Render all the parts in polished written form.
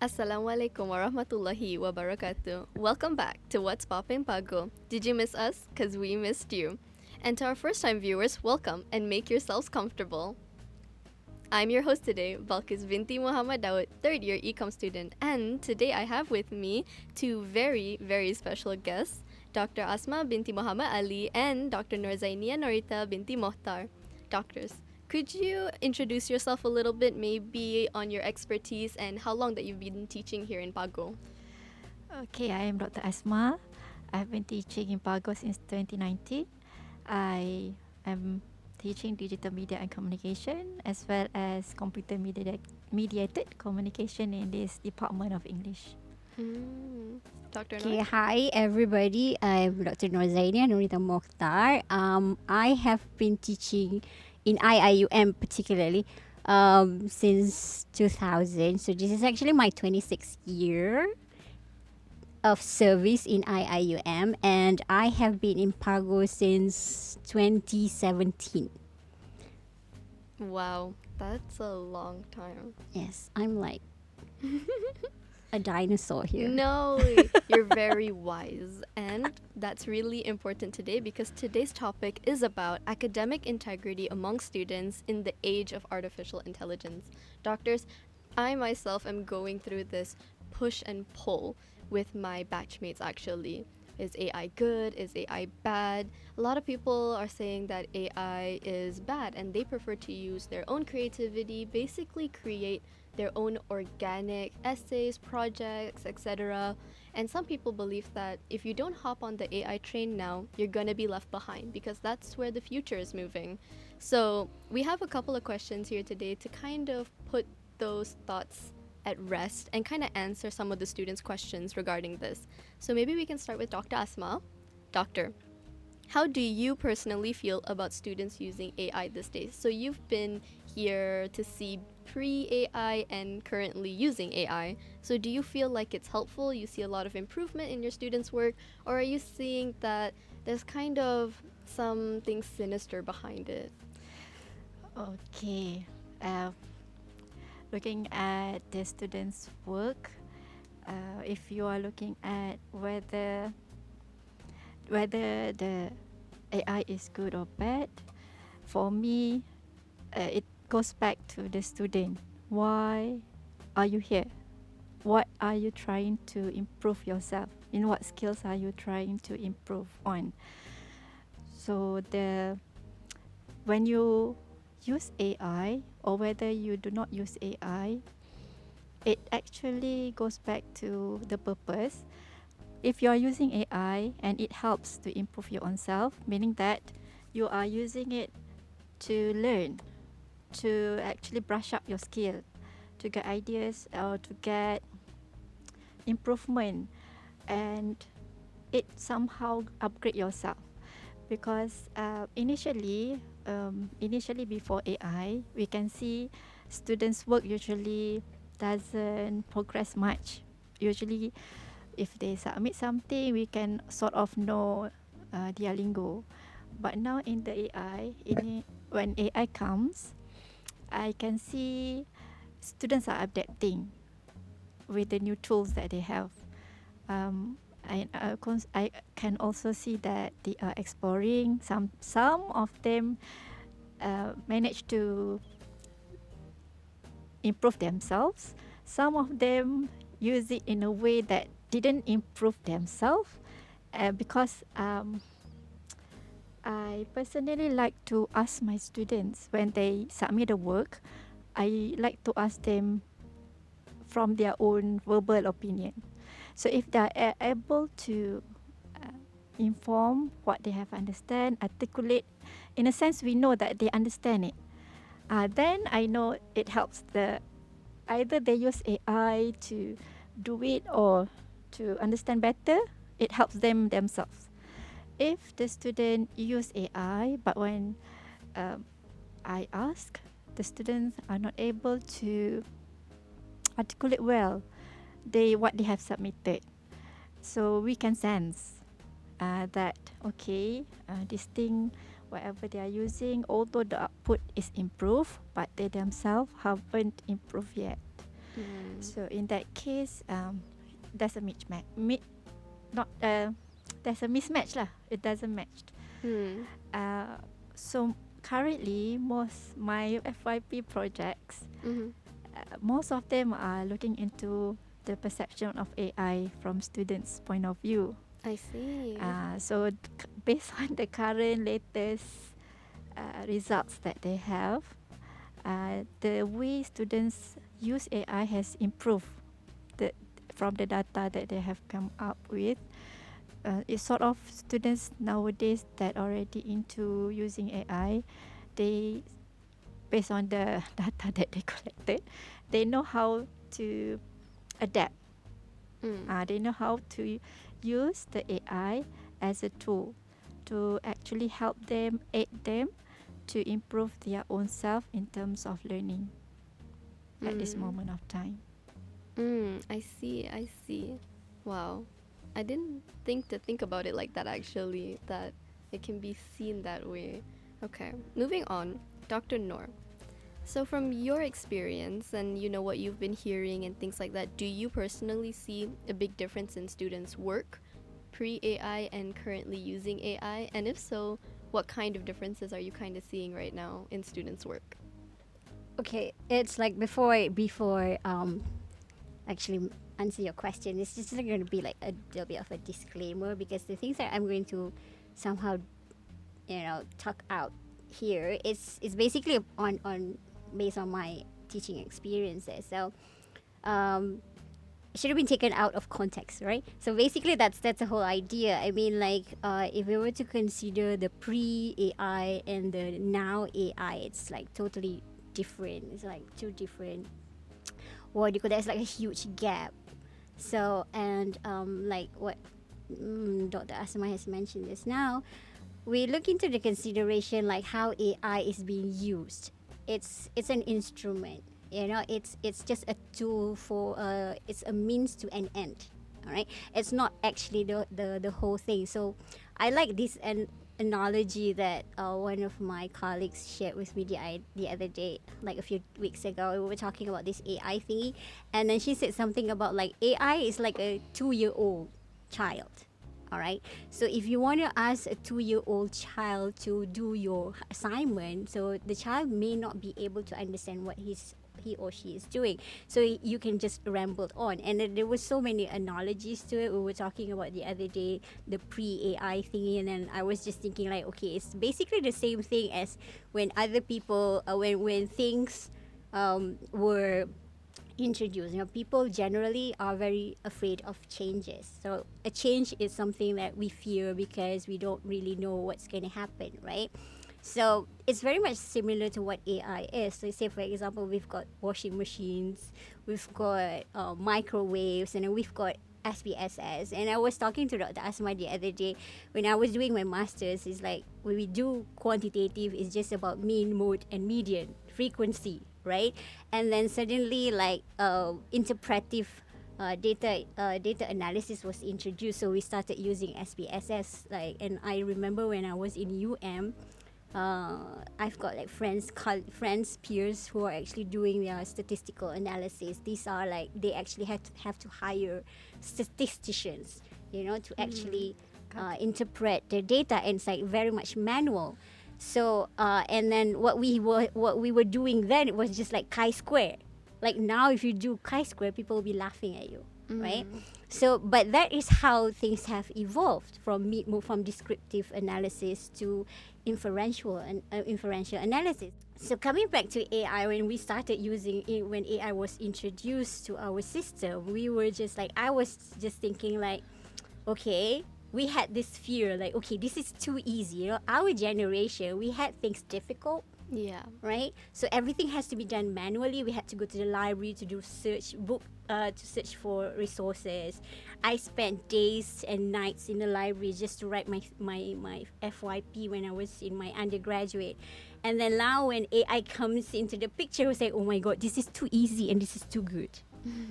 Assalamualaikum warahmatullahi wabarakatuh. Welcome back to What's Poppin Pagoh. Did you miss us? Cause we missed you. And to our first-time viewers, welcome and make yourselves comfortable. I'm your host today, Balkis binti Muhammad Daud, third-year ECOM student, and today I have with me two very, very special guests, Dr. Asma binti Muhammad Ali and Dr. Zainiyah Norita binti Mohtar. Doctors, could you introduce yourself a little bit, maybe on your expertise and how long that you've been teaching here in Pagoh? Okay, I am Dr. Asma. I've been teaching in Pagoh since 2019. I am teaching digital media and communication as well as computer mediated communication in this Department of English. Dr. Okay, Noor? hi everybody. I'm Dr. Zainiyah Norita and Dr. I have been teaching in IIUM particularly since 2000. So this is actually my 26th year of service in IIUM, and I have been in Pagoh since 2017. Wow, that's a long time. Yes, I'm like a dinosaur here. No, you're very wise. And that's really important today because today's topic is about academic integrity among students in the age of artificial intelligence. Doctors, I myself am going through this push and pull with my batchmates actually. Is AI good? Is AI bad? A lot of people are saying that AI is bad and they prefer to use their own creativity, basically create their own organic essays, projects, etc. And some people believe that if you don't hop on the AI train now, you're going to be left behind because that's where the future is moving. So we have a couple of questions here today to kind of put those thoughts at rest and kind of answer some of the students' questions regarding this. So maybe we can start with Dr. Asma. Doctor, how do you personally feel about students using AI these days? So you've been here to see pre-AI and currently using AI. So do you feel like it's helpful? You see a lot of improvement in your students' work? Or are you seeing that there's kind of something sinister behind it? Okay, looking at the students' work, if you are looking at whether the AI is good or bad, for me, it goes back to the student. Why are you here? What are you trying to improve yourself? In what skills are you trying to improve on? So when you use AI or whether you do not use AI, it actually goes back to the purpose. If you are using AI and it helps to improve your own self, meaning that you are using it to learn, to actually brush up your skill, to get ideas or to get improvement, and it somehow upgrade yourself. Because initially before AI, we can see students' work usually doesn't progress much. Usually, if they submit something, we can sort of know their lingo. But now in the AI, when AI comes, I can see students are adapting with the new tools that they have. I can also see that they are exploring. Some of them manage to improve themselves. Some of them use it in a way that didn't improve themselves, because I personally like to ask my students when they submit the work. I like to ask them from their own verbal opinion. So if they are able to inform what they have understand, articulate, in a sense we know that they understand it. Then I know it helps either they use AI to do it or to understand better, it helps them themselves. If the student use AI, but when I ask, the students are not able to articulate well what they have submitted. So we can sense that okay, this thing, whatever they are using, although the output is improved, but they themselves haven't improved yet. So in that case, there's a mismatch. Not there's a mismatch lah. It doesn't match. So currently, most my FYP projects, most of them are looking into the perception of AI from students' point of view. I see. So based on the current latest results that they have, the way students use AI has improved from the data that they have come up with. It's sort of students nowadays that already into using AI, they, based on the data that they collected, they know how to adapt. They know how to use the AI as a tool to actually help them, aid them to improve their own self in terms of learning at this moment of time. I see. Wow. I didn't think about it like that actually, that it can be seen that way. Okay, moving on. Dr. Noor. So from your experience and what you've been hearing and things like that, do you personally see a big difference in students' work pre-AI and currently using AI? And if so, what kind of differences are you kind of seeing right now in students' work? Okay, it's like before actually answer your question, it's just going to be like a little bit of a disclaimer, because the things that I'm going to somehow talk out here is basically on based on my teaching experiences. So it should have been taken out of context, right? So basically that's the whole idea. I mean, like if we were to consider the pre-AI and the now AI, it's like totally different. It's like two different, there's like a huge gap. So, and like what Dr. Asma has mentioned just now, we look into the consideration like how AI is being used. It's an instrument, it's just a tool for it's a means to an end. All right, it's not actually the whole thing. So I like this analogy that one of my colleagues shared with me the other day, like a few weeks ago. We were talking about this AI thingy, and then she said something about like AI is like a 2-year-old child. All right, so if you want to ask a 2-year-old child to do your assignment, so the child may not be able to understand what he or she is doing, so you can just ramble on. And then there were so many analogies to it. We were talking about the other day the pre-AI thingy, and then I was just thinking like, okay, it's basically the same thing as when other people when things were introduced. People generally are very afraid of changes. So a change is something that we fear because we don't really know what's going to happen, right? So it's very much similar to what AI is. So say, for example, we've got washing machines, we've got microwaves, and then we've got SPSS. And I was talking to Dr. Asma the other day when I was doing my master's. It's like when we do quantitative, it's just about mean, mode, and median frequency, right? And then suddenly, like interpretive data analysis was introduced, so we started using SPSS. Like, and I remember when I was in UM. I've got like friends, peers who are actually doing their statistical analysis. These are like, they actually have to hire statisticians, to actually interpret their data, and it's like very much manual. So and then what we were doing then, it was just like chi-square. Like now, if you do chi-square, people will be laughing at you, right? So, but that is how things have evolved from descriptive analysis to inferential analysis. So coming back to AI, when we started using it, when AI was introduced to our system, we were just like, I was just thinking like, okay, we had this fear like, okay, this is too easy. Our generation, we had things difficult. Yeah. Right? So everything has to be done manually. We had to go to the library to do to search for resources. I spent days and nights in the library just to write my FYP when I was in my undergraduate. And then now when AI comes into the picture, we say, oh my God, this is too easy and this is too good.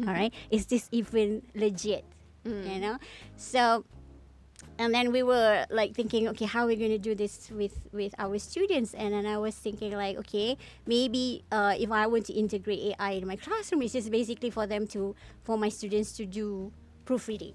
All right? Is this even legit? So And then we were like thinking, okay, how are we going to do this with our students? And then I was thinking like, okay, maybe if I want to integrate AI in my classroom, it's just basically for my students to do proofreading,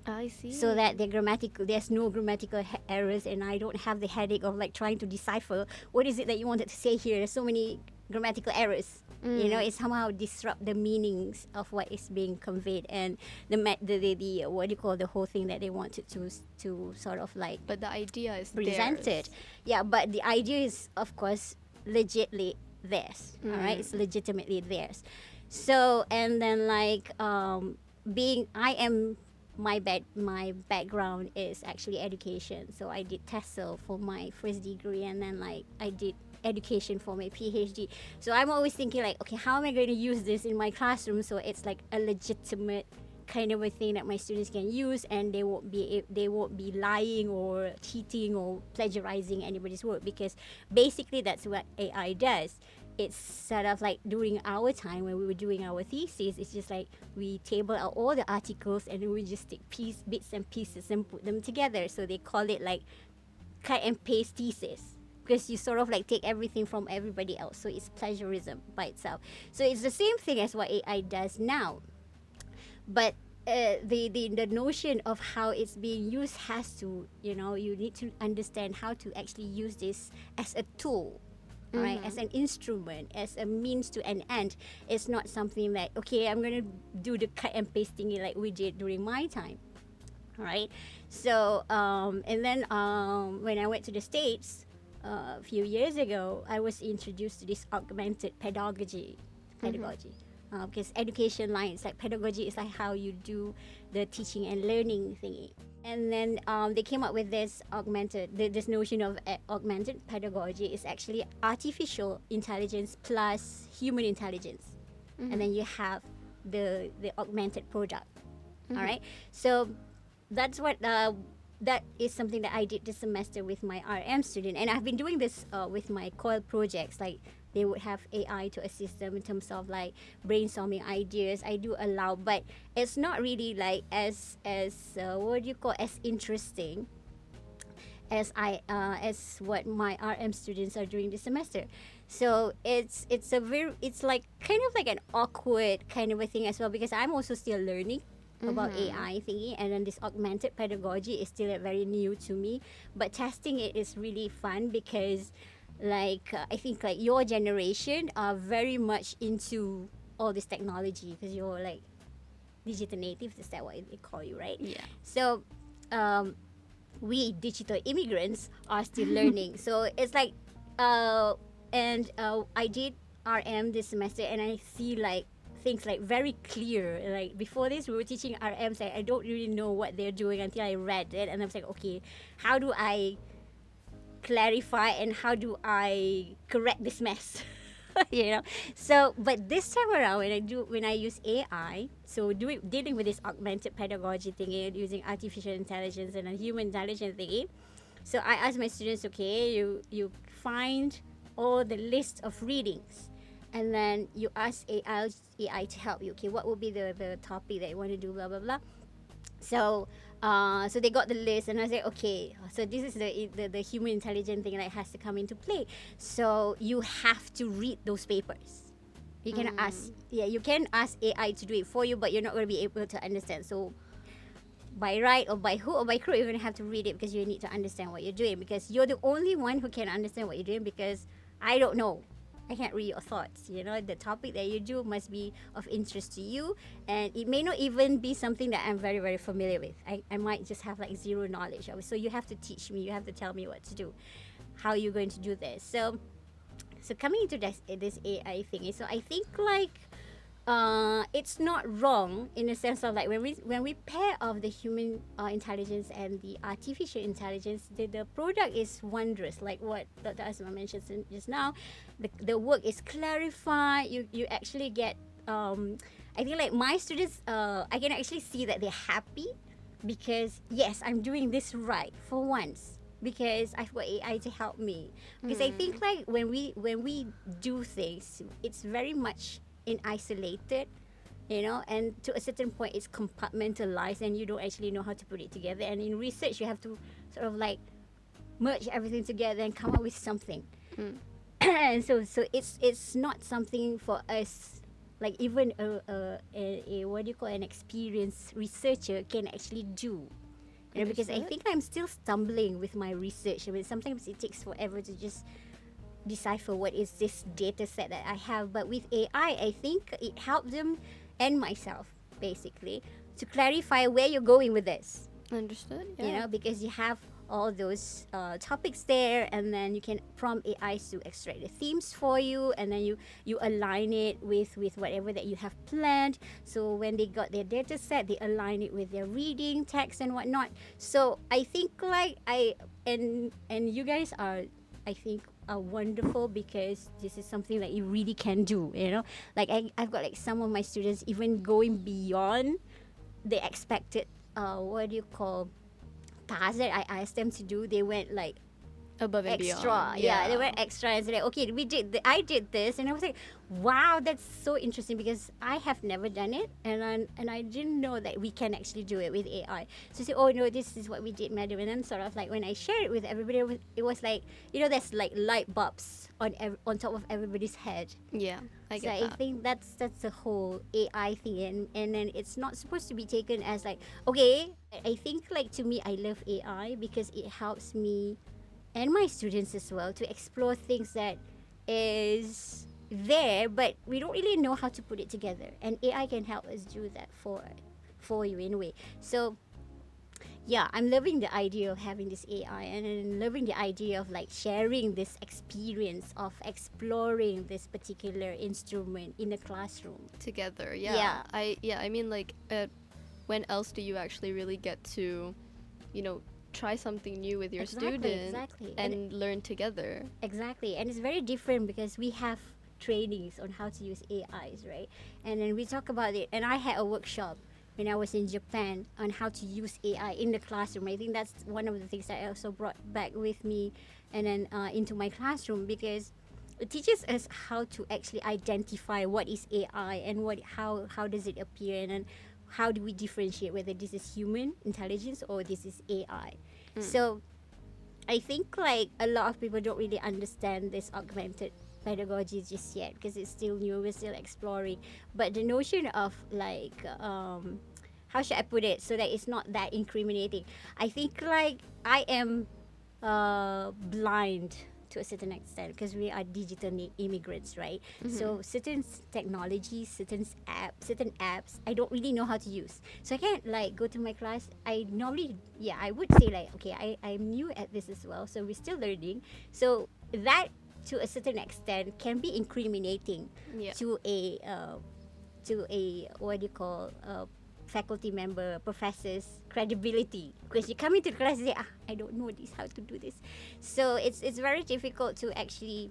I see. so that there's no grammatical errors, and I don't have the headache of like trying to decipher what is it that you wanted to say here. There's so many grammatical errors. It somehow disrupt the meanings of what is being conveyed, and the what do you call the whole thing that they wanted to sort of like But the idea is presented. theirs. Yeah, but the idea is of course legitly theirs. All right, it's legitimately theirs. So and then like my background is actually education. So I did TESOL for my first degree, and then like I did education for my PhD. So I'm always thinking like, okay, how am I going to use this in my classroom so it's like a legitimate kind of a thing that my students can use, and they won't be lying or cheating or plagiarizing anybody's work, because basically that's what AI does. It's sort of like during our time when we were doing our thesis, it's just like we table out all the articles and then we just take bits and pieces and put them together. So they call it like cut and paste thesis, because you sort of like take everything from everybody else. So it's plagiarism by itself. So it's the same thing as what AI does now. But the notion of how it's being used has to, you need to understand how to actually use this as a tool. Right, as an instrument, as a means to an end. It's not something that, okay, I'm going to do the cut and pasting like we did during my time. Right, so and then when I went to the States a few years ago, I was introduced to this augmented pedagogy. Because education lines like pedagogy is like how you do the teaching and learning thingy. And then they came up with this this notion of augmented pedagogy is actually artificial intelligence plus human intelligence. And then you have the augmented product. All right. So that's what that is something that I did this semester with my RM student, and I've been doing this with my COIL projects. Like they would have AI to assist them in terms of like brainstorming ideas. I do allow, but it's not really like as what do you call, as interesting as as what my RM students are doing this semester. So it's like kind of like an awkward kind of a thing as well, because I'm also still learning about AI thingy, and then this augmented pedagogy is still very new to me, but testing it is really fun because like I think like your generation are very much into all this technology because you're like digital natives, is that what they call you, right? Yeah. So we digital immigrants are still learning. So it's like I did RM this semester, and I see like things like very clear. Like before this, we were teaching RMs. Like I don't really know what they're doing until I read it, and I was like, okay, how do I clarify and how do I correct this mess? So but this time around, when I use AI, so dealing with this augmented pedagogy thingy using artificial intelligence and a human intelligence thingy, so I asked my students, okay, you find all the list of readings, and then you ask AI to help you. Okay, what will be the topic that you want to do, blah blah blah. So so they got the list, and I said, okay, so this is the human intelligence thing that has to come into play. So you have to read those papers. You can you can ask AI to do it for you, but you're not going to be able to understand. So by right or by hook or by crook, you're going to have to read it, because you need to understand what you're doing, because you're the only one who can understand what you're doing, because I don't know. I can't read your thoughts. The topic that you do must be of interest to you, and it may not even be something that I'm very, very familiar with. I might just have like zero knowledge of it. So you have to teach me, you have to tell me what to do, how you're going to do this. So coming into this AI thing, so I think like it's not wrong in the sense of like when we pair of the human intelligence and the artificial intelligence, the product is wondrous. Like what Dr. Asma mentioned just now, the work is clarified. You actually get I think like my students, I can actually see that they're happy because yes, I'm doing this right for once, because I've got AI to help me. Because I think like when we do things, it's very much in isolated and to a certain point it's compartmentalized and you don't actually know how to put it together. And in research you have to sort of like merge everything together and come up with something. Mm. And so it's not something for us, like even a what do you call, an experienced researcher can actually do. Because I Understood. think I'm still stumbling with my research. I mean, sometimes it takes forever to just decipher what is this data set that I have. But with AI, I think it helped them and myself basically to clarify where you're going with this. Understood. Yeah. Because you have all those topics there, and then you can prompt AI to extract the themes for you, and then you align it with whatever that you have planned. So when they got their data set, they align it with their reading text and whatnot. So I think like and you guys are, I think, are wonderful, because this is something that you really can do. Like I've got like some of my students even going beyond the expected what do you call tasks that I asked them to do. They went like Above and extra. beyond. Yeah, they went extra and said, like, okay, I did this, and I was like, wow, that's so interesting, because I have never done it, and I didn't know that we can actually do it with AI. So I said, oh no, this is what we did, madam. And then sort of like when I shared it with everybody, it was like, there's like light bulbs on top of everybody's head. Yeah. I So get I that. think that's the whole AI thing, and then it's not supposed to be taken as like, okay. I think like, to me, I love AI because it helps me and my students as well to explore things that is there, but we don't really know how to put it together, and AI can help us do that for you in a way. So yeah, I'm loving the idea of having this AI, and then loving the idea of like sharing this experience of exploring this particular instrument in the classroom. Together. Yeah. Yeah. I mean, like, when else do you actually really get to, you know, try something new with your student Exactly. and learn together? Exactly. And it's very different because we have trainings on how to use AIs, right? And then we talk about it. And I had a workshop when I was in Japan on how to use AI in the classroom. I think that's one of the things that I also brought back with me and then into my classroom, because it teaches us how to actually identify what is AI and how does it appear, and then how do we differentiate whether this is human intelligence or this is AI. So I think like a lot of people don't really understand this augmented pedagogy just yet, because it's still new, we're still exploring. But the notion of like how should I put it so that it's not that incriminating? I think like I am blind to a certain extent because we are digital immigrants, right? So certain technologies, certain apps, I don't really know how to use. So I can't like go to my class. I normally, I would say like, okay, I'm new at this as well, so we're still learning. So that to a certain extent can be incriminating Yeah. to a what do you call faculty member, professors credibility, because you come into the class and say, I don't know this, how to do this. So it's very difficult to actually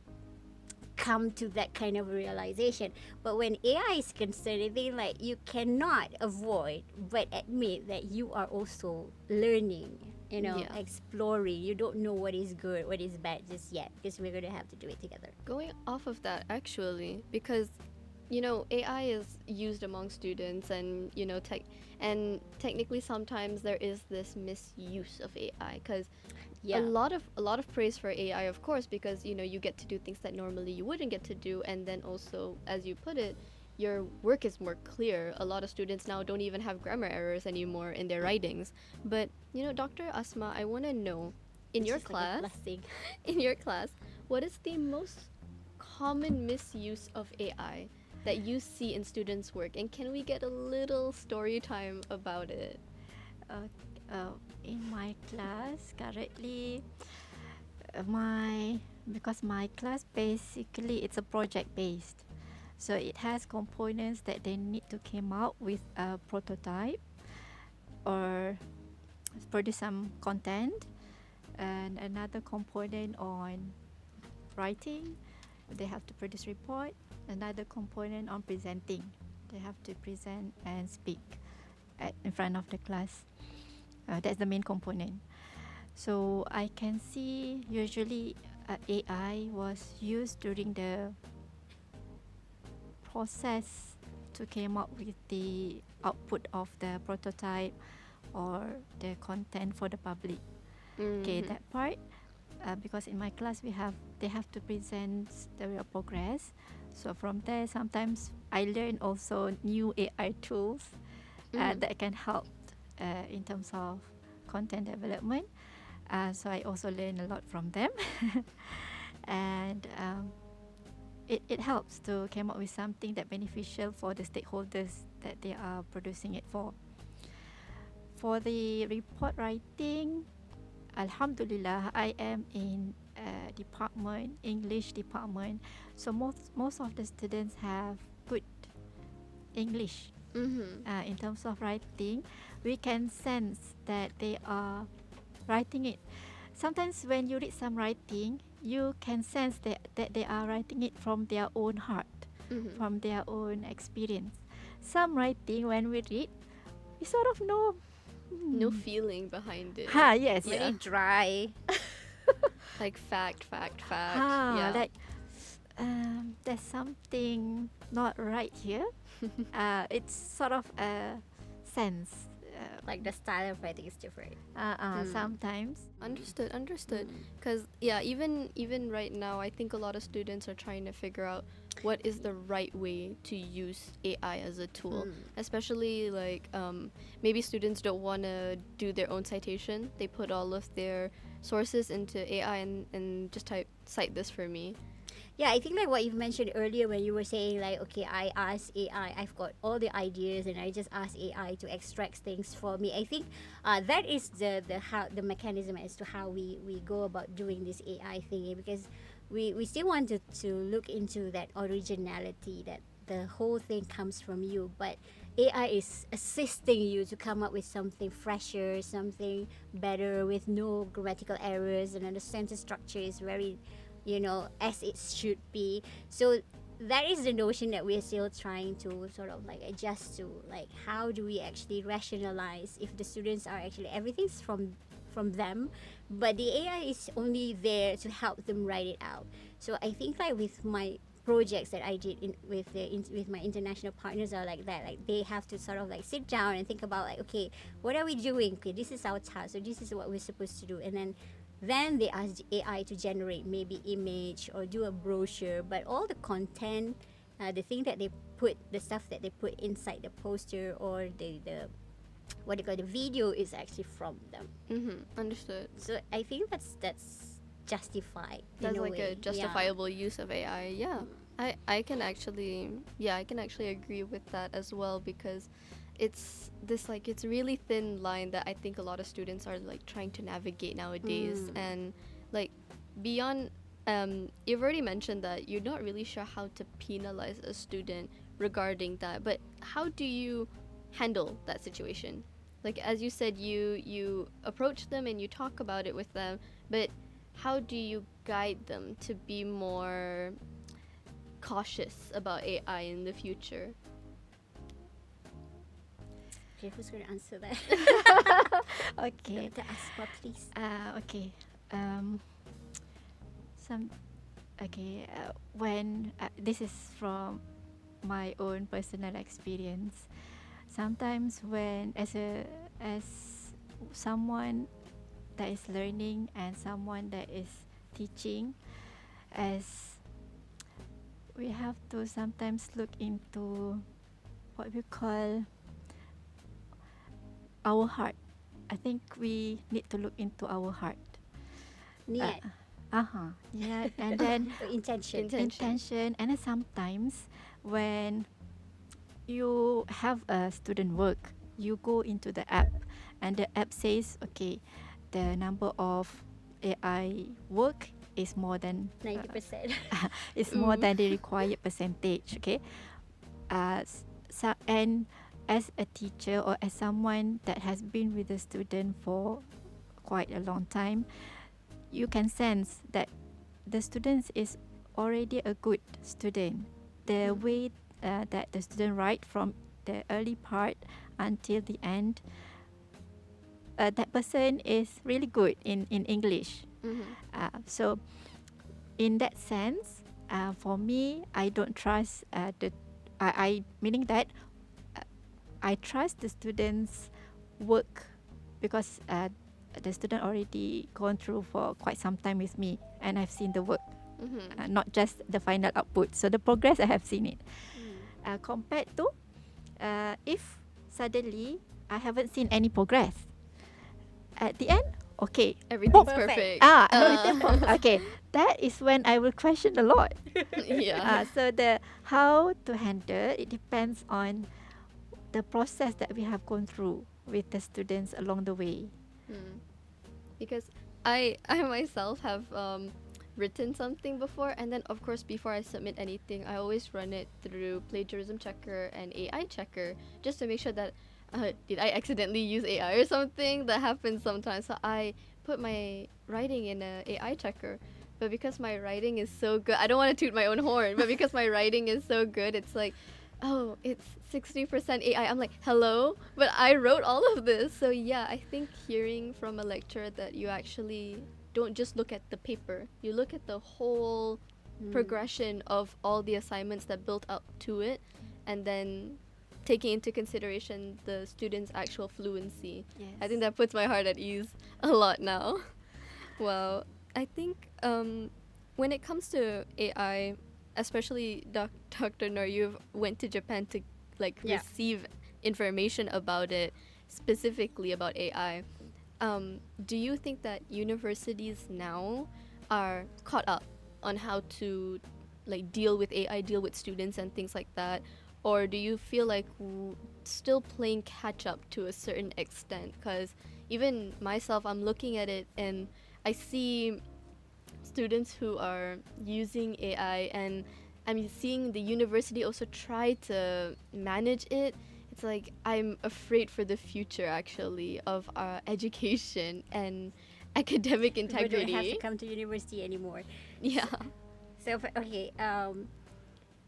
come to that kind of realization. But when AI is concerned, I think like you cannot avoid but admit that you are also learning, Yeah. exploring. You don't know what is good, what is bad just yet, because we're going to have to do it together. Going off of that, actually, because AI is used among students, and technically sometimes there is this misuse of AI, because Yeah. a lot of praise for AI, of course, because you get to do things that normally you wouldn't get to do, and then also, as you put it, your work is more clear. A lot of students now don't even have grammar errors anymore in their writings. But Dr. Asma, I want to know, in It's your just like a class, blessing. in your class, what is the most common misuse of AI that you see in students' work, and can we get a little story time about it? Uh, in my class currently, because my class basically it's a project based, so it has components that they need to come out with a prototype or produce some content, and another component on writing, they have to produce report. Another component on presenting, they have to present and speak in front of the class. That's the main component. So I can see usually AI was used during the process to came up with the output of the prototype or the content for the public. Okay, that part, because in my class they have to present the real progress. So from there, sometimes I learn also new AI tools that can help in terms of content development. So I also learn a lot from them, and it helps to come up with something that beneficial for the stakeholders that they are producing it for. For the report writing, Alhamdulillah, I am in department, English department. So most of the students have good English. In terms of writing, we can sense that they are writing it. Sometimes when you read some writing, you can sense that they are writing it from their own heart, from their own experience. Some writing, when we read, we sort of know. No feeling behind it. Yes. Very dry. Like fact. Like there's something not right here. It's sort of a sense. Like the style of writing is different. Sometimes. Understood. Because even right now, I think a lot of students are trying to figure out what is the right way to use AI as a tool. Especially like maybe students don't want to do their own citation. They put all of their sources into AI and just cite this for me. Yeah, I think like what you've mentioned earlier when you were saying like, okay, I ask AI, I've got all the ideas and I just ask AI to extract things for me. I think that is the mechanism as to how we go about doing this AI thingy, because we still wanted to look into that originality, that the whole thing comes from you, but AI is assisting you to come up with something fresher, something better with no grammatical errors, and then the sentence structure is very, as it should be. So that is the notion that we're still trying to sort of like adjust to, like how do we actually rationalize if the students are actually everything's from them, but the AI is only there to help them write it out. So I think like with my projects that I did with my international partners are like that. Like they have to sort of like sit down and think about like, okay, what are we doing? Okay, this is our task, so this is what we're supposed to do, and then they ask AI to generate maybe image or do a brochure, but all the content, the thing that they put, the stuff that they put inside the poster or the what do you call the video is actually from them. Understood. So I think that's justified. That's in a like way. a justifiable use of AI. Yeah. I can actually agree with that as well, because it's this like it's really thin line that I think a lot of students are like trying to navigate nowadays. And like beyond you've already mentioned that you're not really sure how to penalize a student regarding that, but how do you handle that situation? Like as you said, you approach them and you talk about it with them, but how do you guide them to be more cautious about AI in the future? Okay, who's going to answer that? Okay. Dr. Asma, please. Okay. When this is from my own personal experience, sometimes when as someone that is learning and someone that is teaching, as we have to sometimes look into what we call our heart. I think we need to look into our heart. Niat. Yeah, and then Intention. intention, and then sometimes when you have a student work, you go into the app and the app says, okay, the number of AI work is more than 90%. is more than the required percentage. Okay, and as a teacher or as someone that has been with the student for quite a long time, you can sense that the student is already a good student. The way that the student write from the early part until the end, that person is really good in English. So in that sense, for me, I don't trust the I meaning that I trust the students' work because the student already gone through for quite some time with me, and I've seen the work, not just the final output. So the progress I have seen it. Compared to if suddenly I haven't seen any progress at the end, okay, Everything's Perfect. perfect. everything okay. That is when I will question a lot. Yeah. So the how to handle it depends on the process that we have gone through with the students along the way. Because I myself have written something before, and then of course before I submit anything, I always run it through plagiarism checker and AI checker just to make sure that did I accidentally use AI or something. That happens sometimes. So I put my writing in a AI checker. But because my writing is so good, I don't want to toot my own horn, but because my writing is so good, it's like, oh, it's 60% AI. I'm like, hello? But I wrote all of this. So yeah, I think hearing from a lecturer that you actually don't just look at the paper, you look at the whole progression of all the assignments that built up to it, and then taking into consideration the student's actual fluency. I think that puts my heart at ease a lot now. Well, I think when it comes to AI, especially Dr. Noor, you went to Japan to like Yeah. receive information about it, specifically about AI. Do you think that universities now are caught up on how to like deal with AI, deal with students and things like that? Or do you feel like still playing catch up to a certain extent? Because even myself, I'm looking at it and I see students who are using AI, and I'm seeing the university also try to manage it. It's like I'm afraid for the future actually of our education and academic We don't have to integrity. come to university anymore. Yeah. So okay,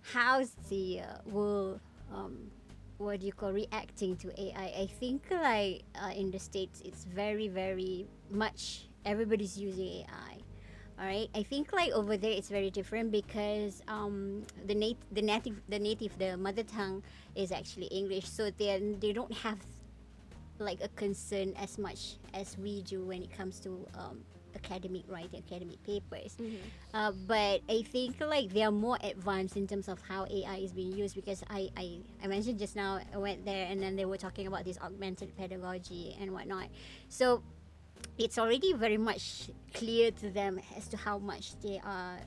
how's the world what do you call reacting to AI? I think like in the States it's very very much everybody's using AI. All right, I think like over there it's very different because the mother tongue is actually English, so they don't have like a concern as much as we do when it comes to academic writing, academic papers. But I think like they are more advanced in terms of how AI is being used because I mentioned just now I went there and then they were talking about this augmented pedagogy and whatnot. So it's already very much clear to them as to how much they are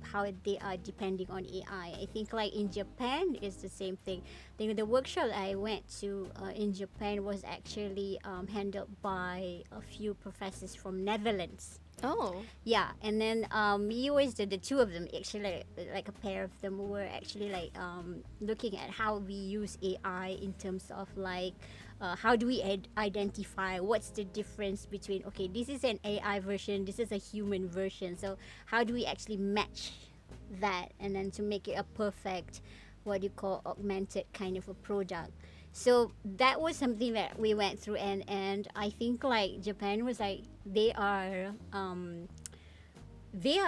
how they are depending on AI. I think like in Japan it's the same thing. I think the workshop I went to in Japan was actually handled by a few professors from Netherlands. Oh. Yeah, and then we was the two of them actually like a pair of them were actually like looking at how we use AI in terms of like how do we identify what's the difference between okay this is an AI version, this is a human version, so how do we actually match that and then to make it a perfect what you call augmented kind of a product. So that was something that we went through and I think like Japan was like they are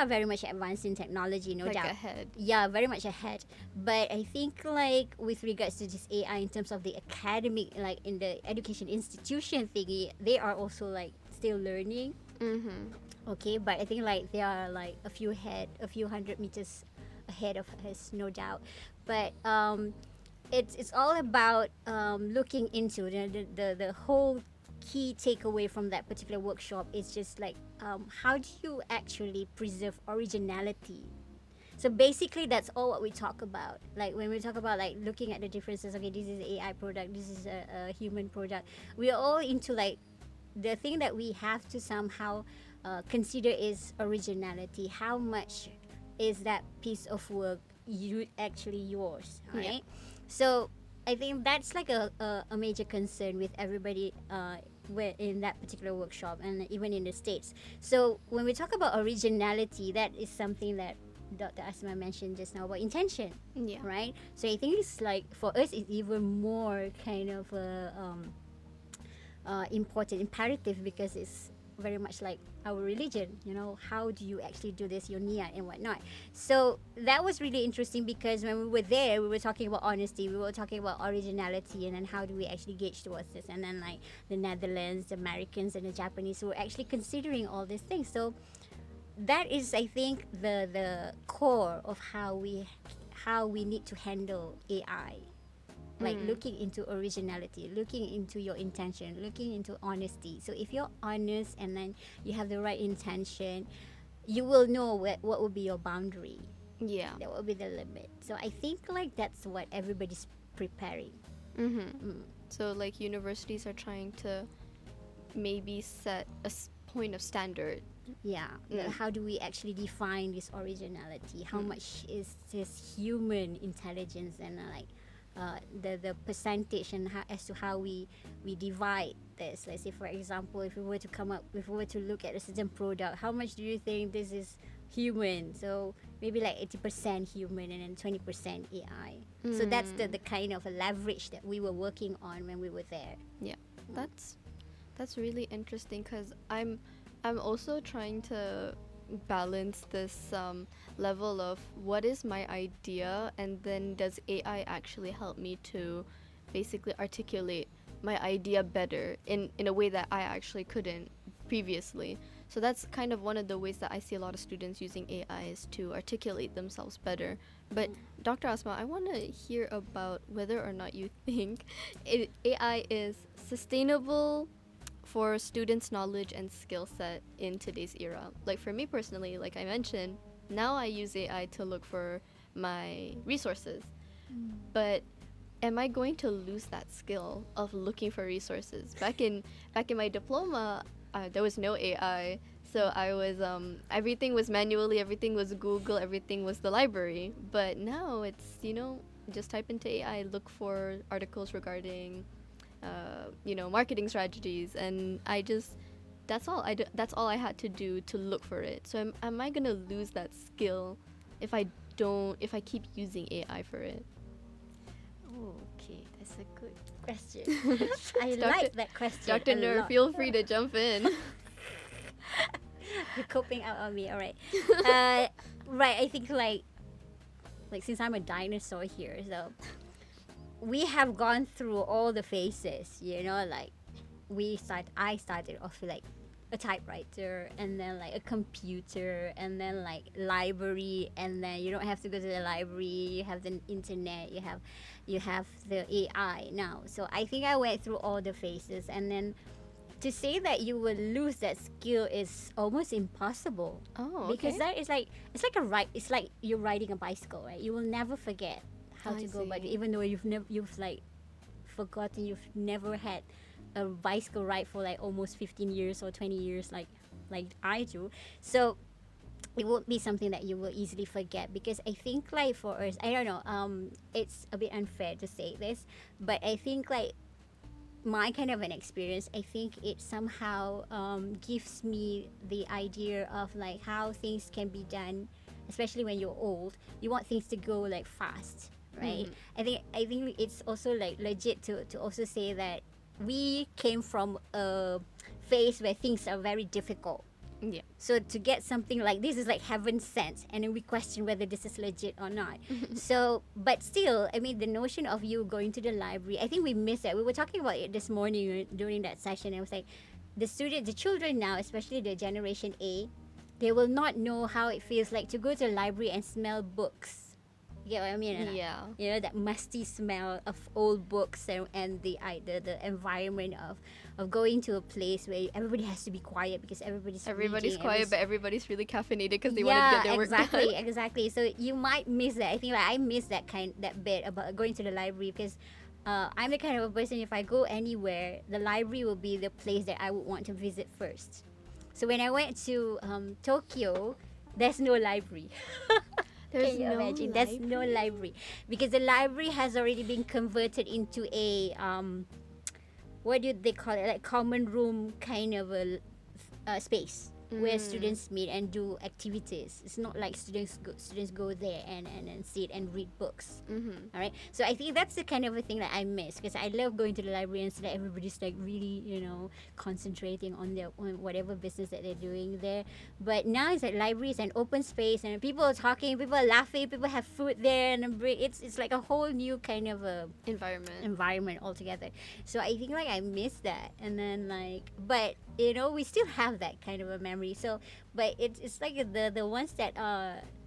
very much advanced in technology, no Like doubt. ahead. Yeah, very much ahead. But I think like with regards to this AI in terms of the academic, like in the education institution thingy, they are also like still learning. Okay, but I think like they are like a few hundred meters ahead of us, no doubt. But it's all about looking into the whole key takeaway from that particular workshop is just like how do you actually preserve originality. So basically that's all what we talk about, like when we talk about like looking at the differences, okay this is AI product, this is a human product, we are all into like the thing that we have to somehow consider is originality. How much is that piece of work you actually yours, right? So I think that's like a major concern with everybody where in that particular workshop and even in the States. So when we talk about originality, that is something that Dr. Asma mentioned just now about intention, Yeah. right? So I think it's like for us it's even more kind of important imperative because it's very much like our religion. You know, how do you actually do this, your niyat and whatnot. So that was really interesting, because when we were there, we were talking about honesty, we were talking about originality, and then how do we actually gauge towards this. And then like the Netherlands, the Americans, and the Japanese were actually considering all these things. So that is, I think, the core of how we need to handle AI. Like looking into originality, looking into your intention, looking into honesty. So if you're honest and then you have the right intention, you will know what will be your boundary. Yeah. That will be the limit. So I think like that's what everybody's preparing. So like universities are trying to maybe set a point of standard. Yeah. How do we actually define this originality? How much is this human intelligence, and like the percentage, and as to how we divide this. Let's say, for example, if we were to look at a certain product, how much do you think this is human? So maybe like 80% human and then 20% AI. So that's the kind of a leverage that we were working on when we were there. Yeah, that's really interesting, because I'm also trying to balance this level of what is my idea, and then does AI actually help me to basically articulate my idea better in a way that I actually couldn't previously. So that's kind of one of the ways that I see a lot of students using AI, is to articulate themselves better. But Dr. Asma, I want to hear about whether or not you think AI is sustainable for students' knowledge and skill set in today's era. Like for me personally, like I mentioned, now I use AI to look for my resources. But am I going to lose that skill of looking for resources? Back in my diploma, there was no AI, so I was everything was manually, everything was Google, everything was the library. But now it's, just type into AI, look for articles regarding marketing strategies, and that's all I had to do to look for it. So am I gonna lose that skill if I keep using AI for it? Okay, that's a good question. I like that question. Dr. Nur, feel free to jump in. You're coping out on me, all right. Right, I think like since I'm a dinosaur here, so we have gone through all the phases, like I started off with like a typewriter, and then like a computer, and then like library, and then you don't have to go to the library, you have the internet, you have the AI now. So I think I went through all the phases, and then to say that you will lose that skill is almost impossible. Oh, okay. Because that is like it's like you're riding a bicycle, right? You will never forget how to go about it, even though you've like forgotten, you've never had a bicycle ride for like almost 15 years or 20 years like I do. So it won't be something that you will easily forget, because I think like for us, I don't know, it's a bit unfair to say this, but I think like my kind of an experience, I think it somehow gives me the idea of like how things can be done, especially when you're old. You want things to go like fast, right? I think it's also like legit to also say that we came from a phase where things are very difficult. Yeah. So to get something like this is like heaven sent, and then we question whether this is legit or not. So, but still, I mean, the notion of you going to the library, I think we miss that. We were talking about it this morning during that session. It was like the children now, especially the generation A, they will not know how it feels like to go to a library and smell books. You get what I mean? Yeah. That musty smell of old books, and the environment of going to a place where everybody has to be quiet because everybody's reading, quiet, but everybody's really caffeinated because they want to get their work done. Exactly. So you might miss that. I think like I miss that bit about going to the library, because I'm the kind of a person, if I go anywhere, the library will be the place that I would want to visit first. So when I went to Tokyo, there's no library. Can you imagine? There's no library, because the library has already been converted into a what do they call it? Like common room kind of a space. where students meet and do activities. It's not like students go there and sit and read books. All right. So I think that's the kind of a thing that I miss, because I love going to the library and see that everybody's like really, concentrating on whatever business that they're doing there. But now it's like library is an open space and people are talking, people are laughing, people have food there, and it's like a whole new kind of a environment altogether. So I think like I miss that. And then like, but we still have that kind of a memory. So but it's like the ones that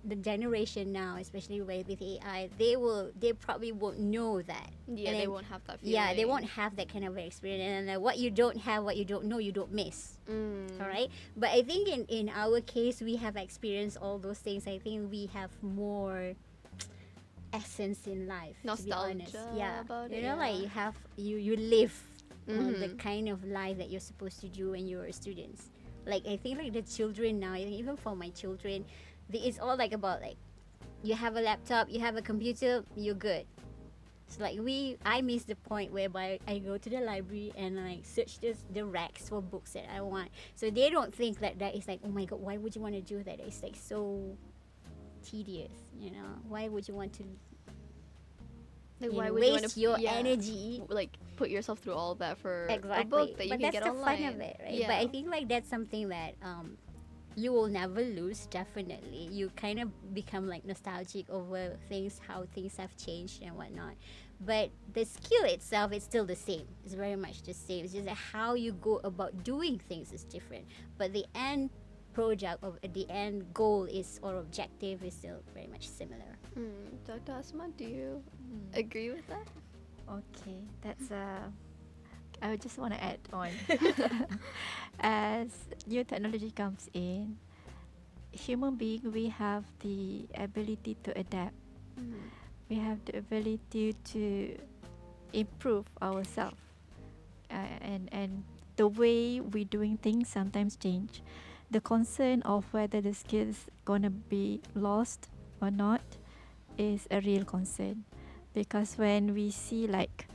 the generation now, especially with AI, they probably won't know that. Yeah, and they then, won't have that feeling. yeah, they won't have that kind of experience. And what you don't have, what you don't know, you don't miss. All right. But I think in our case, we have experienced all those things. I think we have more essence in life, to be honest. Nostalgia Yeah, about it, like yeah. you live the kind of life that you're supposed to do when you're students. Like I think like the children now, I think even for my children, it's all like about like you have a laptop, you have a computer, you're good. So like I miss the point whereby I go to the library and like search the racks for books that I want. So they don't think that is like, oh my god, why would you want to do that? It's like so tedious, Why would you want to Like, why would you waste want to your energy? like put yourself through all that for Exactly. a book that you but can that's get the online? fun of it, right? Yeah. But I think like that's something that you will never lose. Definitely, you kind of become like nostalgic over things, how things have changed and whatnot. But the skill itself is still the same. It's very much the same. It's just that how you go about doing things is different. But the end project of the end goal is or objective is still very much similar. Dr. Asma, do you agree with that? Okay, that's I just want to add on. As new technology comes in, human being, we have the ability to adapt. We have the ability to improve ourselves, and the way we doing things sometimes change. The concern of whether the skills gonna be lost or not is a real concern, because when we see like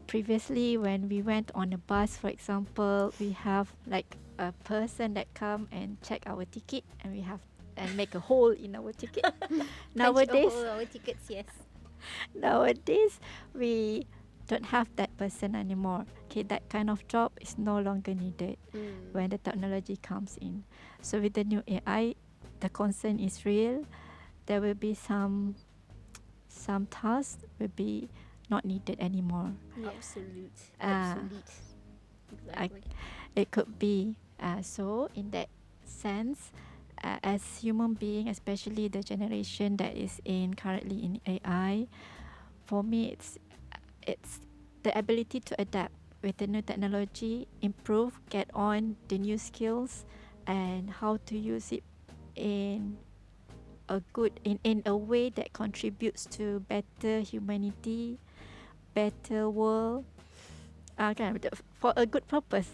previously when we went on a bus, for example, we have like a person that come and check our ticket, and we have and make a hole in our ticket. Nowadays, our tickets, yes. nowadays we don't have that person anymore. Okay, that kind of job is no longer needed when the technology comes in. So with the new AI, the concern is real. There will be some tasks will be not needed anymore. Absolute. Exactly. It could be so in that sense, as human being, especially the generation that is in currently in AI, for me it's the ability to adapt with the new technology, improve, get on the new skills, and how to use it in a good in a way that contributes to better humanity, better world, for a good purpose.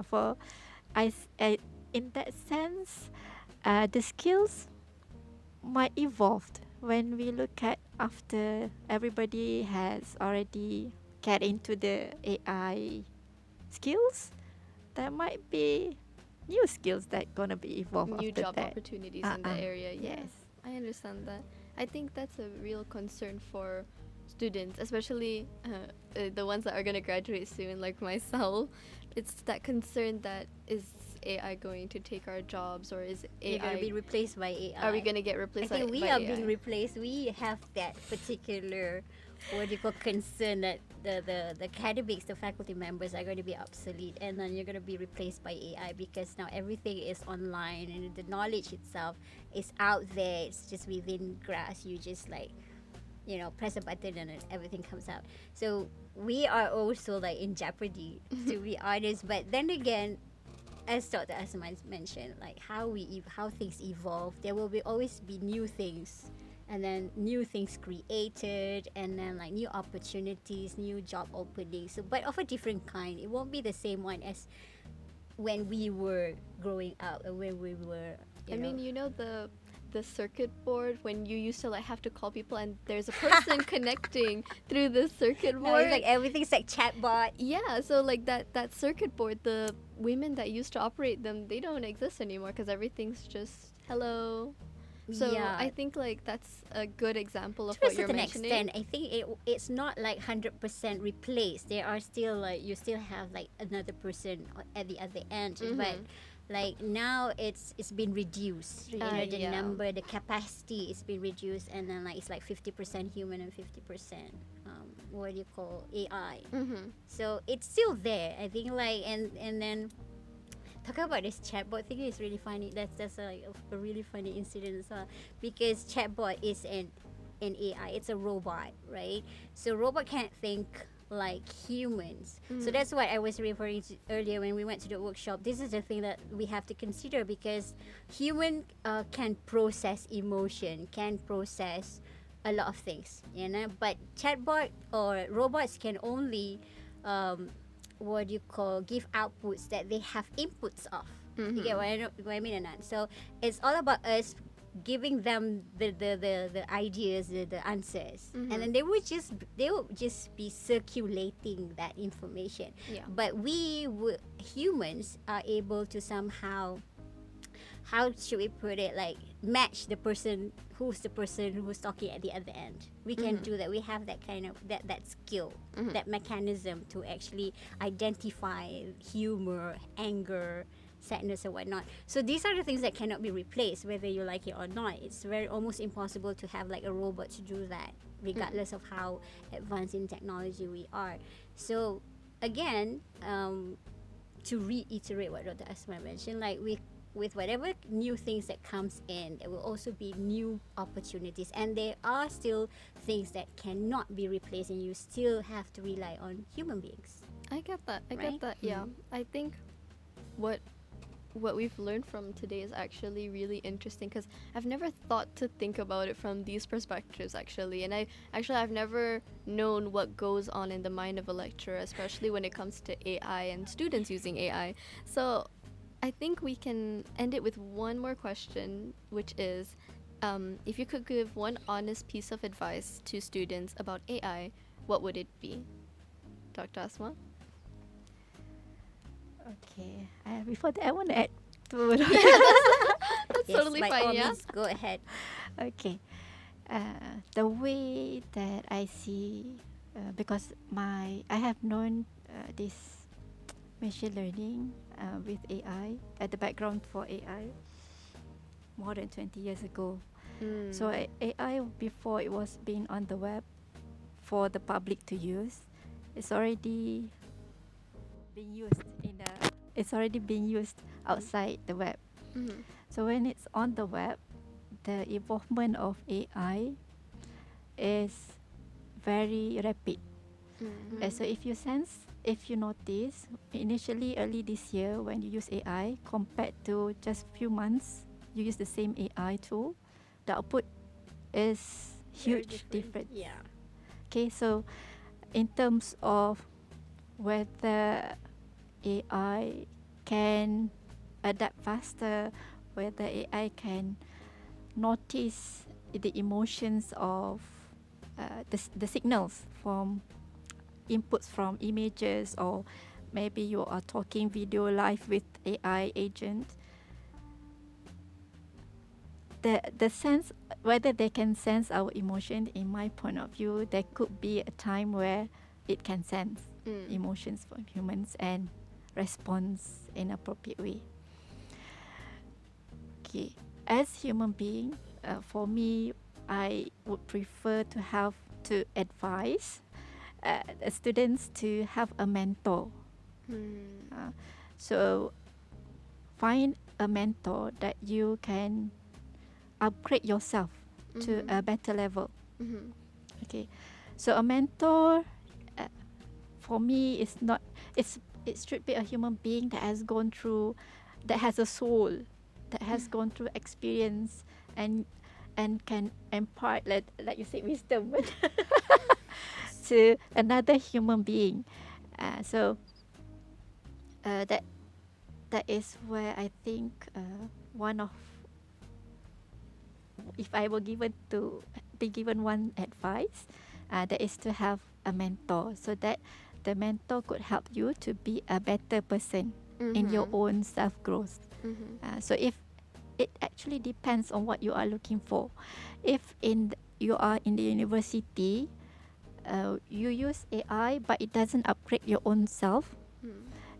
For in that sense, the skills might evolve when we look at after everybody has already get into the AI skills. There might be new skills that gonna be evolved New after job that. opportunities in the area. Yeah, Yes. I understand that. I think that's a real concern for students, especially the ones that are going to graduate soon, like myself. It's that concern that is AI going to take our jobs, or is You're AI gonna be replaced by AI. are we going to get replaced I think we by are AI? being replaced. We have that particular concern that the academics, the faculty members are going to be obsolete, and then you're going to be replaced by AI, because now everything is online and the knowledge itself is out there. It's just within grasp. You just like press a button and everything comes out. So we are also like in jeopardy, to be honest. But then again, as Dr. Asma mentioned, like how things evolve, there will always be new things, and then new things created, and then like new opportunities, new job openings. So, but of a different kind. It won't be the same one as when we were growing up, or when we were. I mean, the the circuit board when you used to like have to call people and there's a person connecting through the circuit board. No, it's like everything's like chatbot. Yeah, so like that circuit board, the women that used to operate them, they don't exist anymore because everything's just hello. So Yeah. I think like that's a good example of To a what you're certain mentioning. extent, I think it's not like 100% replaced. There are still like you still have like another person at the other end, but like now it's been reduced. You know, the Yeah. number, the capacity is been reduced, and then like it's like 50% human and 50% what do you call AI. So it's still there. I think like and then. Talk about this chatbot thing is really funny. That's like a really funny incident as well, because chatbot is an AI. It's a robot, right? So robot can't think like humans. So that's what I was referring to earlier when we went to the workshop. This is the thing that we have to consider, because human can process emotion, can process a lot of things, you know. But chatbot or robots can only what do you call give outputs that they have inputs of. You get what I mean or not? So it's all about us giving them the ideas, the answers, and then they will just be circulating that information. Yeah. But humans are able to somehow, how should we put it, like match the person who's talking at the other end. We can do that. We have that kind of that skill, that mechanism to actually identify humor, anger, sadness, or whatnot. So these are the things that cannot be replaced, whether you like it or not. It's very almost impossible to have like a robot to do that, regardless of how advanced in technology we are. So again, to reiterate what Dr. Asma mentioned, like with whatever new things that comes in, there will also be new opportunities, and there are still things that cannot be replaced, and you still have to rely on human beings. I get that. I Right? get that. Yeah. I think what we've learned from today is actually really interesting, because I've never thought to think about it from these perspectives actually, and I've never known what goes on in the mind of a lecturer, especially when it comes to AI and students using AI. So I think we can end it with one more question, which is, if you could give one honest piece of advice to students about AI, what would it be? Dr. Asma? Okay. Before that, I want to add to. That's Yes, totally by fine, all yeah? means, go ahead. Okay. The way that I see, because I have known this machine learning with AI, at the background for AI, more than 20 years ago. So AI, before it was being on the web for the public to use, it's already being used it's already being used outside the web. So when it's on the web, the involvement of AI is very rapid. So if you notice, initially early this year when you use AI compared to just few months you use the same AI tool, the output is huge difference. Yeah. Okay, so in terms of whether AI can adapt faster, whether AI can notice the emotions of the signals from inputs from images, or maybe you are talking video live with AI agent, the sense whether they can sense our emotion, in my point of view, there could be a time where it can sense emotions from humans and responds in appropriate way. Okay, as human being, for me, I would prefer to advise students to have a mentor. So find a mentor that you can upgrade yourself to a better level. Okay, so a mentor for me is not, it should be a human being that has gone through, that has a soul, that has gone through experience and can impart, like you said, wisdom to another human being. So that is where I think one of if I were be given one advice, that is to have a mentor, so that the mentor could help you to be a better person in your own self growth. So if it actually depends on what you are looking for. If you are in the university, you use AI, but it doesn't upgrade your own self.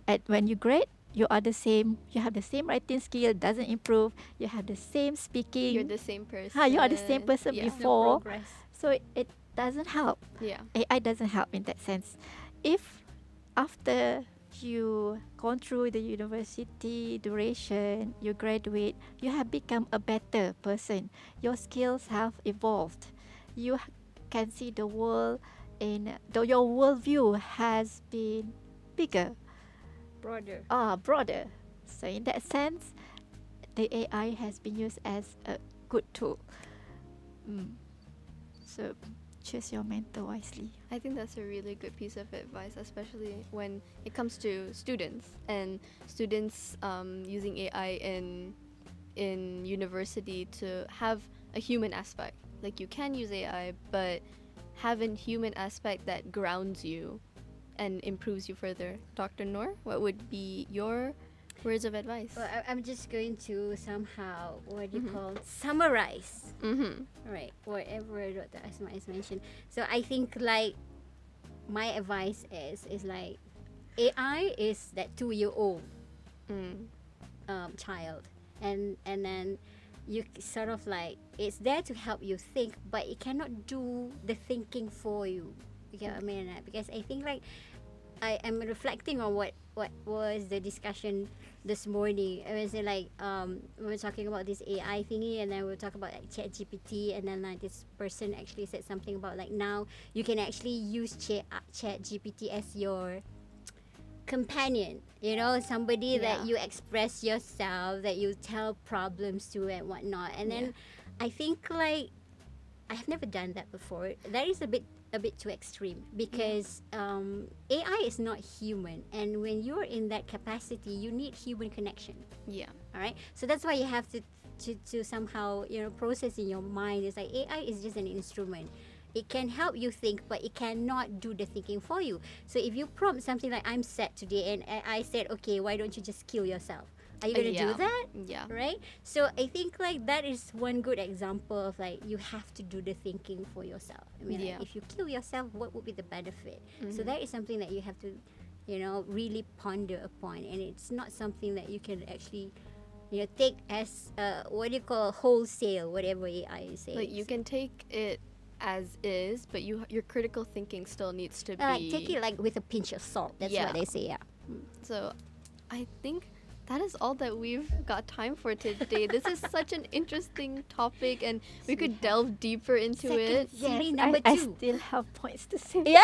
And when you grade, you are the same. You have the same writing skill, doesn't improve. You have the same speaking. You're the same person. You are the same person Yeah. before. No progress. So it doesn't help. Yeah. AI doesn't help in that sense. If after you gone through the university duration, you graduate, you have become a better person. Your skills have evolved. You can see the world your worldview has been bigger, broader. So in that sense, the AI has been used as a good tool. So choose your mentor wisely. I think that's a really good piece of advice, especially when it comes to students and students using AI in university to have a human aspect. Like, you can use AI, but have a human aspect that grounds you and improves you further. Dr. Noor, what would be your words of advice? Well, I'm just going to somehow, what do you call, summarize, right, whatever Dr. Asma has mentioned. So I think like my advice is like AI is that 2-year-old child, and then you sort of like, it's there to help you think, but it cannot do the thinking for you. You get what I mean? Because I think like I'm reflecting on what was the discussion this morning. I was like, we were talking about this AI thingy, and then we'll talk about like ChatGPT, and then like this person actually said something about like now you can actually use ChatGPT as your companion, you know, somebody that you express yourself, that you tell problems to and whatnot. And then I think like I have never done that before. That is a bit too extreme, because AI is not human, and when you're in that capacity, you need human connection. Yeah. All right. So that's why you have to somehow, you know, process in your mind. It's like AI is just an instrument. It can help you think, but it cannot do the thinking for you. So if you prompt something like, I'm sad today, and I said, okay, why don't you just kill yourself? Are you going to do that? Yeah. Right? So I think like that is one good example of like you have to do the thinking for yourself. I mean, like, if you kill yourself, what would be the benefit? So that is something that you have to, you know, really ponder upon. And it's not something that you can actually, you know, take as what do you call, wholesale, whatever AI says. Like, you can take it as is, but your critical thinking still needs to be take it like with a pinch of salt. That's what they say. Yeah. So I think that is all that we've got time for today. This is such an interesting topic, and we could delve deeper into it. Series number I 2. still have points to say. Yeah.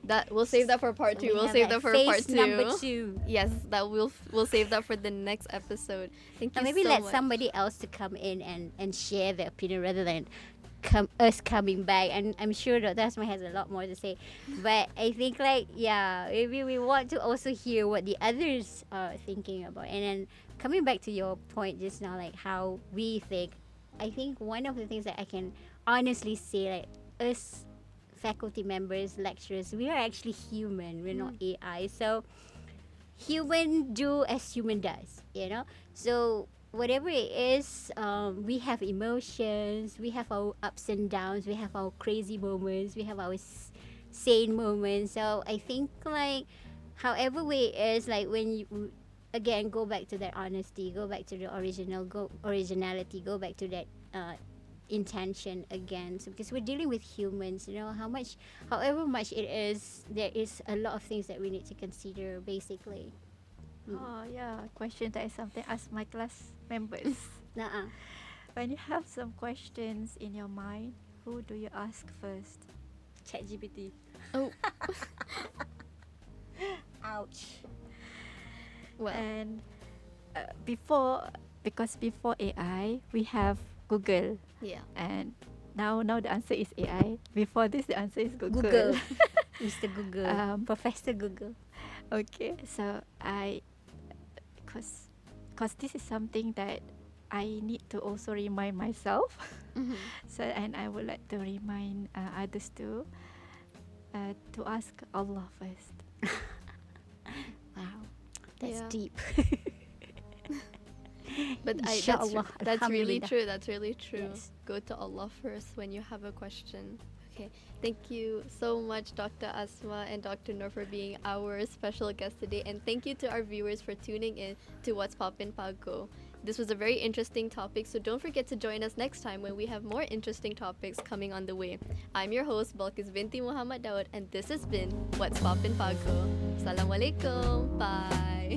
That we'll save that for part 2. We'll save that for part 2. Number 2. Yes, that we'll save that for the next episode. Thank you Maybe so let much. somebody else to come in and share their opinion rather than us coming back. And I'm sure Dr. Asma has a lot more to say, but I think like maybe we want to also hear what the others are thinking about. And then coming back to your point just now, like how we think, I think one of the things that I can honestly say, like us faculty members, lecturers, we are actually human, we're not AI. So human do as human does, you know. So whatever it is, we have emotions, we have our ups and downs, we have our crazy moments, we have our sane moments. So I think like however way it is, like when you again go back to that honesty, go back to the originality, go back to that intention again. So because we're dealing with humans, you know, however much it is, there is a lot of things that we need to consider basically. Oh yeah, question that is something ask my class members. When you have some questions in your mind, who do you ask first? ChatGPT. Oh. Ouch. Well, And before AI, we have Google, yeah. and now the answer is AI. Before this, the answer is Google. Mr. Google. Professor Google. Okay, so because this is something that I need to also remind myself. Mhm. So, and I would like to remind others too, to ask Allah first. Wow, that's Yeah. deep. But Inshallah, that's really alhamdulillah. true. That's really true. Yes. Go to Allah first when you have a question. Okay. Thank you so much, Dr. Asma and Dr. Noor, for being our special guest today. And thank you to our viewers for tuning in to What's Poppin Pagoh. This was a very interesting topic, so don't forget to join us next time when we have more interesting topics coming on the way. I'm your host, Balkis binti Muhammad Daud, and this has been What's Poppin Pagoh. Assalamualaikum. Bye.